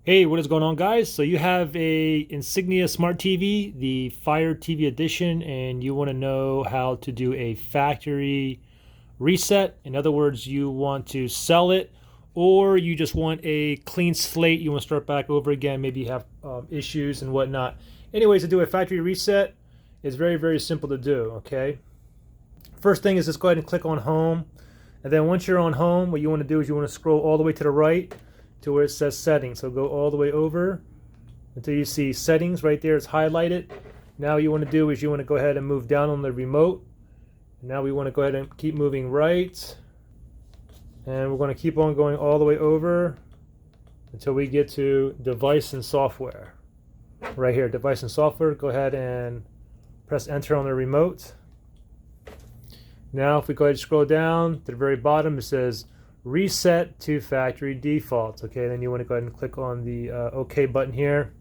Hey, what is going on, guys? So you have a Insignia Smart TV, the Fire TV edition, and you want to know how to do a factory reset. In other words, you want to sell it, or you just want a clean slate. You want to start back over again. Maybe you have issues and whatnot. Anyways, to do a factory reset is very, very simple to do, okay? First thing is just go ahead and click on Home. And then once you're on Home, what you want to do is you want to scroll all the way to the right to where it says Settings. So go all the way over until you see Settings right there. It's highlighted. Now what you want to do is you want to go ahead and move down on the remote. Now we want to go ahead and keep moving right. And we're going to keep on going all the way over until we get to Device and Software. Right here, Device and Software. Go ahead and press Enter on the remote. Now if we go ahead and scroll down to the very bottom, it says Reset to Factory Defaults. Okay, then you want to go ahead and click on the OK button here.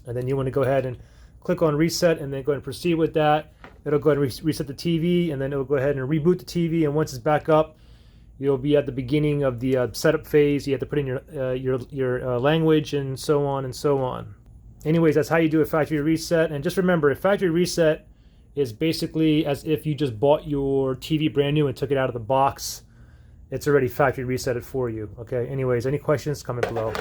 And then you want to go ahead and click on Reset and then go ahead and proceed with that. It'll go ahead and reset the TV, and then it'll go ahead and reboot the TV. And once it's back up, you'll be at the beginning of the setup phase. You have to put in your language and so on and so on. Anyways, that's how you do a factory reset. And just remember, a factory reset is basically as if you just bought your TV brand new and took it out of the box. It's already factory resetted for you. Okay, anyways, any questions, comment below.